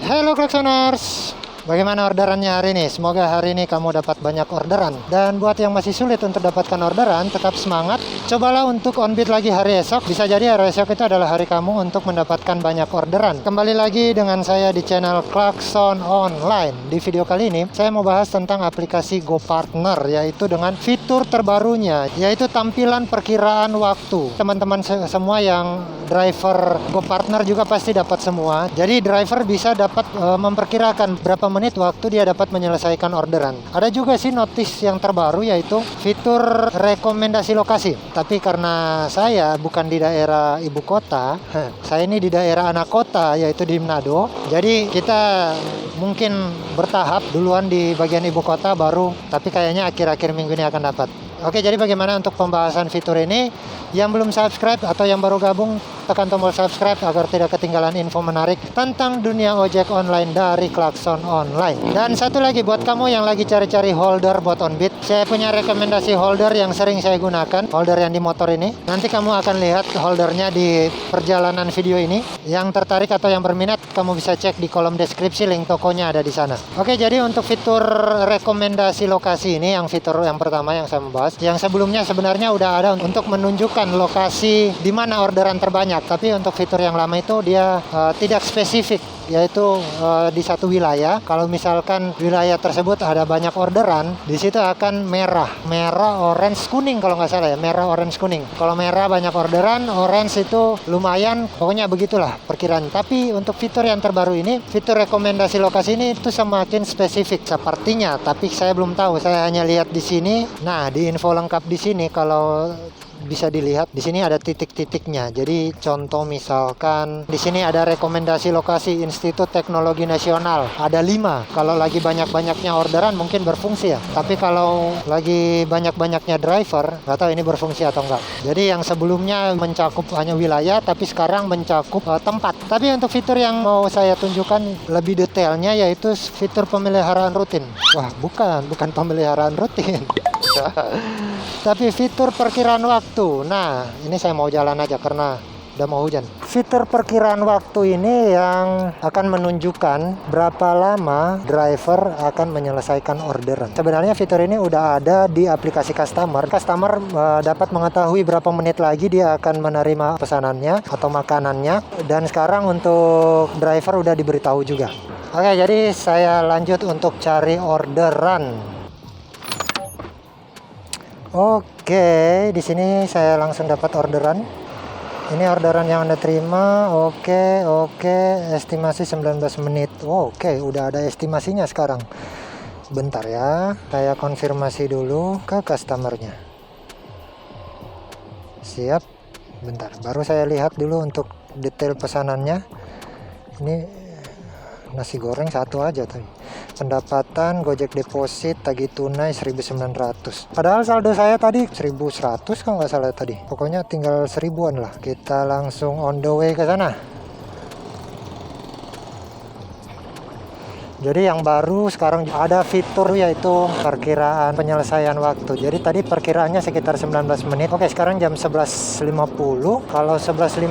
Hello Klaksoners, bagaimana orderannya hari ini? Semoga hari ini kamu dapat banyak orderan. Dan buat yang masih sulit untuk dapatkan orderan, tetap semangat. Cobalah untuk on bid lagi hari esok. Bisa jadi hari esok itu adalah hari kamu untuk mendapatkan banyak orderan. Kembali lagi dengan saya di channel Klakson Online. Di video kali ini, saya mau bahas tentang aplikasi GoPartner, yaitu dengan fitur terbarunya, yaitu tampilan perkiraan waktu. Teman-teman semua yang driver GoPartner juga pasti dapat semua. Jadi driver bisa dapat memperkirakan berapa menit waktu dia dapat menyelesaikan orderan. Ada juga sih notice yang terbaru, yaitu fitur rekomendasi lokasi. Tapi karena saya bukan di daerah ibu kota, saya ini di daerah anak kota, yaitu di Manado. Jadi kita mungkin bertahap duluan di bagian ibu kota baru, tapi kayaknya akhir-akhir minggu ini akan dapat. Oke, jadi bagaimana untuk pembahasan fitur ini? Yang belum subscribe atau yang baru gabung, tekan tombol subscribe agar tidak ketinggalan info menarik tentang dunia ojek online dari Klakson Online. Dan satu lagi buat kamu yang lagi cari-cari holder buat Onbit, saya punya rekomendasi holder yang sering saya gunakan, holder yang di motor ini. Nanti kamu akan lihat holdernya di perjalanan video ini. Yang tertarik atau yang berminat, kamu bisa cek di kolom deskripsi, link tokonya ada di sana. Oke, jadi untuk fitur rekomendasi lokasi ini, yang fitur yang pertama yang saya mau bahas. Yang sebelumnya sebenarnya udah ada untuk menunjukkan lokasi di mana orderan terbanyak, tapi untuk fitur yang lama itu dia tidak spesifik, yaitu di satu wilayah. Kalau misalkan wilayah tersebut ada banyak orderan, di situ akan merah, orange, kuning kalau nggak salah ya, merah, orange, kuning. Kalau merah banyak orderan, orange itu lumayan, pokoknya begitulah perkiraan. Tapi untuk fitur yang terbaru ini, fitur rekomendasi lokasi ini itu semakin spesifik sepertinya, tapi saya belum tahu, saya hanya lihat di sini. Nah, di info lengkap di sini kalau bisa dilihat di sini ada titik-titiknya. Jadi contoh misalkan di sini ada rekomendasi lokasi Institut Teknologi Nasional, ada 5. Kalau lagi banyak-banyaknya orderan mungkin berfungsi ya. Tapi kalau lagi banyak-banyaknya driver, nggak tahu ini berfungsi atau enggak. Jadi yang sebelumnya mencakup hanya wilayah, tapi sekarang mencakup tempat. Tapi untuk fitur yang mau saya tunjukkan lebih detailnya, yaitu fitur pemeliharaan rutin. Wah, bukan pemeliharaan rutin. Tapi fitur perkiraan waktu. Nah, ini saya mau jalan aja karena udah mau hujan. Fitur perkiraan waktu ini yang akan menunjukkan berapa lama driver akan menyelesaikan orderan. Sebenarnya fitur ini udah ada di aplikasi customer. Customer dapat mengetahui berapa menit lagi dia akan menerima pesanannya atau makanannya. Dan sekarang untuk driver udah diberitahu juga. Oke, jadi saya lanjut untuk cari orderan. Oke, di sini saya langsung dapat orderan. Ini orderan yang Anda terima. Oke, estimasi 19 menit. Oke, udah ada estimasinya sekarang. Bentar ya, saya konfirmasi dulu ke customernya. Siap. Bentar, baru saya lihat dulu untuk detail pesanannya. Ini nasi goreng satu aja tadi. Pendapatan, Gojek deposit, tagih tunai 1.900. Padahal saldo saya tadi 1.100 kalau nggak salah tadi. Pokoknya tinggal 1.000-an lah. Kita langsung on the way ke sana. Jadi yang baru sekarang ada fitur yaitu perkiraan penyelesaian waktu. Jadi tadi perkiraannya sekitar 19 menit. Oke, sekarang jam 11.50. Kalau 11.50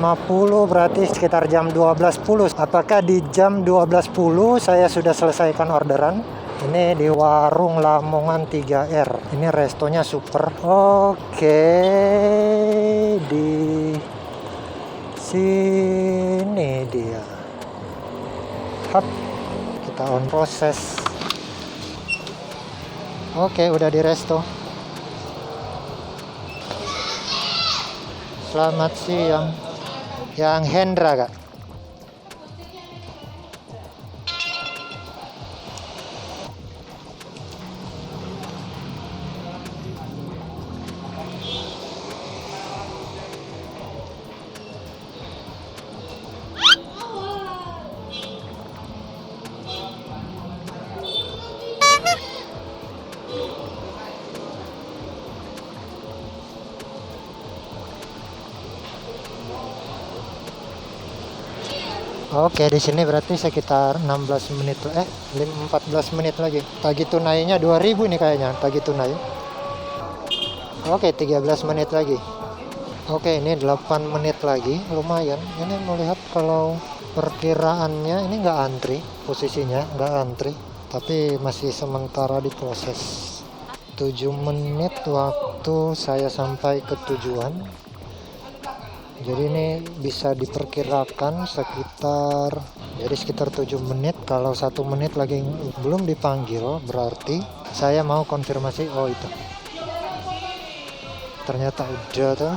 berarti sekitar jam 12.10. Apakah di jam 12.10 saya sudah selesaikan orderan? Ini di warung Lamongan 3R. Ini restonya super. Oke, di sini dia. Hap. Kita on proses. Oke, udah di resto. Selamat siang. Yang Hendra kak. Oke, di sini berarti sekitar 16 menit 14 menit lagi. Tagih tunainya 2.000 nih kayaknya, tagih tunai. Oke, 13 menit lagi. Oke, ini 8 menit lagi, lumayan. Ini melihat kalau perkiraannya ini nggak antri, posisinya nggak antri, tapi masih sementara diproses. 7 menit waktu saya sampai ke tujuan. Jadi ini bisa diperkirakan sekitar 7 menit. Kalau 1 menit lagi belum dipanggil, berarti saya mau konfirmasi. Oh, itu ternyata udah tuh.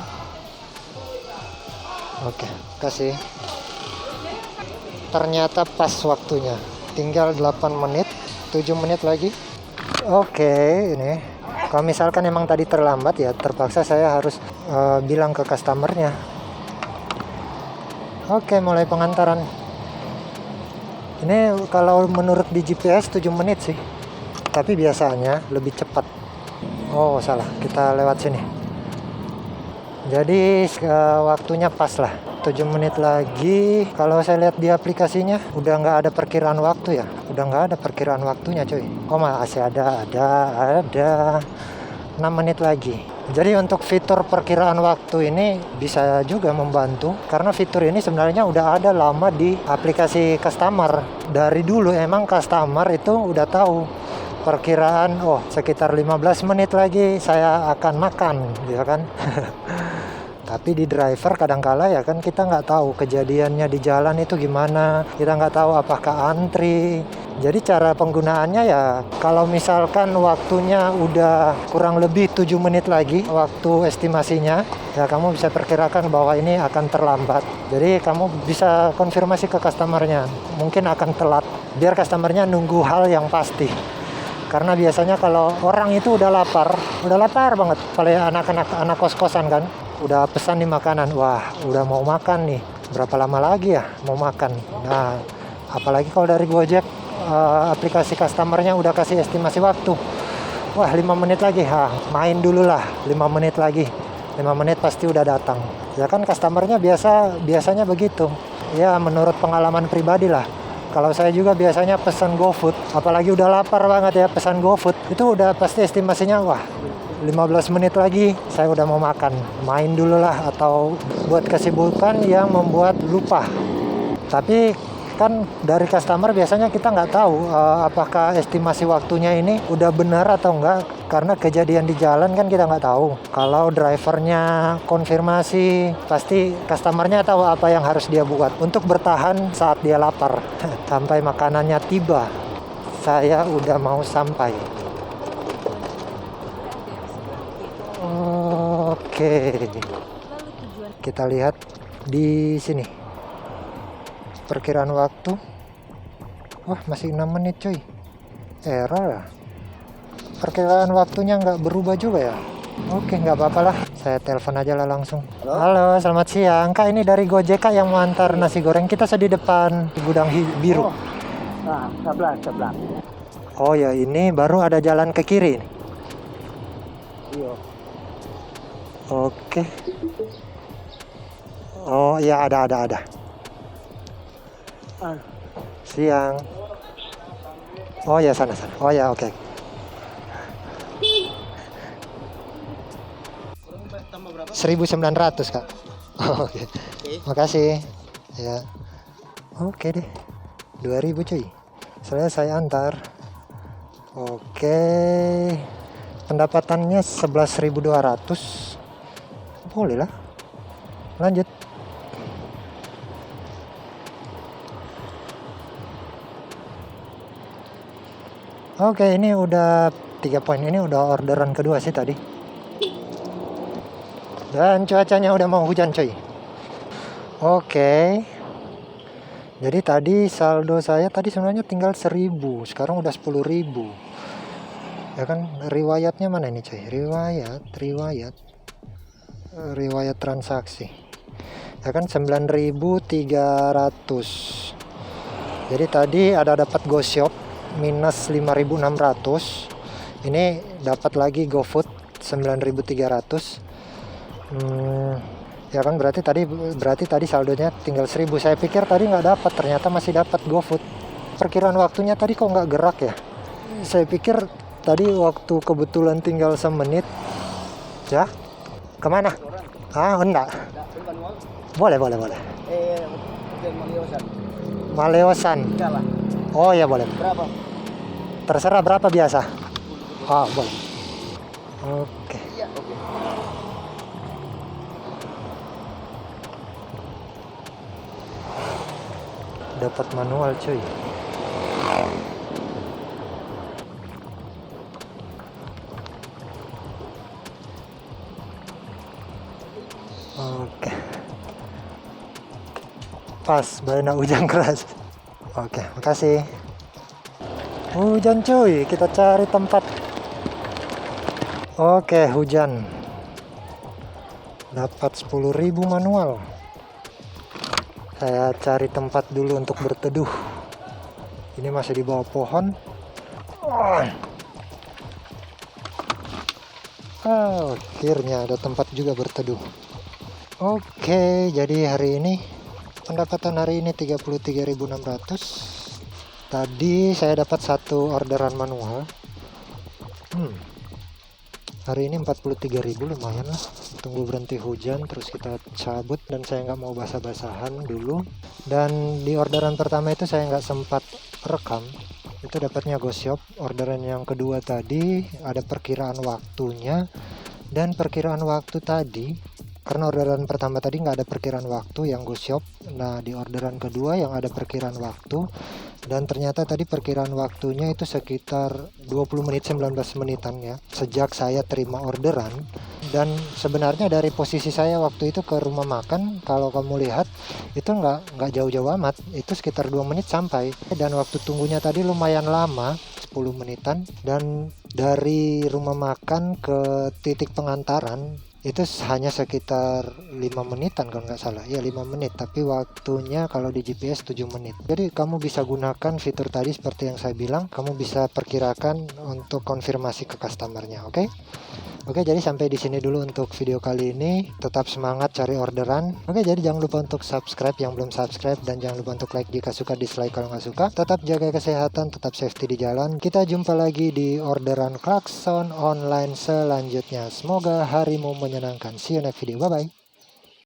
Oke, kasih. Ternyata pas waktunya, tinggal 8 menit, 7 menit lagi. Oke, ini kalau misalkan emang tadi terlambat ya, terpaksa saya harus bilang ke customernya. Oke, mulai pengantaran. Ini kalau menurut di GPS 7 menit sih, tapi biasanya lebih cepat. Oh, salah, kita lewat sini. Jadi waktunya pas lah, 7 menit lagi. Kalau saya lihat di aplikasinya udah nggak ada perkiraan waktu ya, udah nggak ada perkiraan waktunya cuy. Oh, masih ada 6 menit lagi. Jadi untuk fitur perkiraan waktu ini bisa juga membantu, karena fitur ini sebenarnya udah ada lama di aplikasi customer. Dari dulu emang customer itu udah tahu perkiraan, oh sekitar 15 menit lagi saya akan makan, ya kan. Tapi di driver kadangkala ya kan kita nggak tahu kejadiannya di jalan itu gimana, kita nggak tahu apakah antri. Jadi cara penggunaannya ya kalau misalkan waktunya udah kurang lebih 7 menit lagi waktu estimasinya, ya kamu bisa perkirakan bahwa ini akan terlambat. Jadi kamu bisa konfirmasi ke customernya, mungkin akan telat, biar customernya nunggu hal yang pasti. Karena biasanya kalau orang itu udah lapar banget, apalagi anak kos-kosan kan, udah pesan nih makanan, wah udah mau makan nih, berapa lama lagi ya mau makan. Nah, apalagi kalau dari Gojek, aplikasi customernya udah kasih estimasi waktu, wah 5 menit lagi, main dulu lah 5 menit lagi, 5 menit pasti udah datang. Ya kan customernya biasanya begitu ya, menurut pengalaman pribadi lah. Kalau saya juga biasanya pesan GoFood, apalagi udah lapar banget ya, pesan GoFood itu udah pasti estimasinya, wah 15 menit lagi saya udah mau makan, main dulu lah, atau buat kesibukan yang membuat lupa. Tapi kan dari customer biasanya kita nggak tahu apakah estimasi waktunya ini udah benar atau enggak, karena kejadian di jalan kan kita nggak tahu. Kalau drivernya konfirmasi, pasti customernya tahu apa yang harus dia buat untuk bertahan saat dia lapar. Sampai makanannya tiba, saya udah mau sampai. Oke, kita lihat di sini perkiraan waktu. Wah, masih 6 menit cuy. Error. Perkiraan waktunya nggak berubah juga ya. Oke, nggak apa-apa lah. Saya telepon aja lah langsung. Halo, selamat siang. Kak, ini dari Gojek Kak yang mau antar nasi goreng. Kita di depan gudang biru. Oh, nah, sebelah. Oh ya, ini baru ada jalan ke kiri. Iya. Oke. Oh ya, ada. Siang. Oh ya, sana. Oh ya, oke. 1.900 Kak. Oke. Makasih. Ya. Oke deh. 2.000 cuy. Soalnya saya antar. Oke. Pendapatannya 11.200. Boleh lah. Lanjut. Oke, ini udah 3 poin. Ini udah orderan kedua sih tadi. Dan cuacanya udah mau hujan coy. Oke. Jadi tadi saldo saya tadi sebenarnya tinggal 1.000. Sekarang udah 10.000. Ya kan, riwayatnya mana ini coy? Riwayat transaksi. Ya kan 9.300. Jadi tadi ada dapat GoShop minus 5.600. Ini dapat lagi GoFood 9.300. Ya kan berarti tadi saldonya tinggal 1.000. Saya pikir tadi nggak dapat, ternyata masih dapat GoFood. Perkiraan waktunya tadi kok nggak gerak ya? Saya pikir tadi waktu kebetulan tinggal semenit. Ya? Kemana? Enggak. Boleh. Maleosan. Enggak lah. Oh ya boleh. Berapa? Terserah berapa biasa. Oh boleh. Oke. Iya, oke. Dapat manual cuy. Oke. Pas, banyak hujan keras. Oke, makasih. Hujan cuy, kita cari tempat. Oke, hujan. Dapat 10.000 manual. Saya cari tempat dulu untuk berteduh. Ini masih di bawah pohon. Akhirnya ada tempat juga berteduh. Oke, jadi hari ini pendapatan hari ini 33.600. Tadi saya dapat satu orderan manual. Hari ini 43.000, lumayan lah. Tunggu berhenti hujan terus kita cabut, dan saya nggak mau basah-basahan dulu. Dan di orderan pertama itu saya nggak sempat rekam, itu dapatnya GoShop. Orderan yang kedua tadi ada perkiraan waktunya, dan perkiraan waktu tadi, karena orderan pertama tadi nggak ada perkiraan waktu yang GoShop. Nah di orderan kedua yang ada perkiraan waktu, dan ternyata tadi perkiraan waktunya itu sekitar 20 menit 19 menitan ya sejak saya terima orderan. Dan sebenarnya dari posisi saya waktu itu ke rumah makan, kalau kamu lihat itu nggak jauh-jauh amat, itu sekitar 2 menit sampai. Dan waktu tunggunya tadi lumayan lama, 10 menitan. Dan dari rumah makan ke titik pengantaran itu hanya sekitar 5 menitan kalau nggak salah. Ya 5 menit, tapi waktunya kalau di GPS 7 menit. Jadi kamu bisa gunakan fitur tadi seperti yang saya bilang. Kamu bisa perkirakan untuk konfirmasi ke customernya, oke? Oke, jadi sampai di sini dulu untuk video kali ini. Tetap semangat cari orderan. Oke, jadi jangan lupa untuk subscribe yang belum subscribe, dan jangan lupa untuk like jika suka, dislike kalau nggak suka. Tetap jaga kesehatan, tetap safety di jalan. Kita jumpa lagi di orderan klakson online selanjutnya. Semoga harimu menyenangkan. See you next video. Bye bye.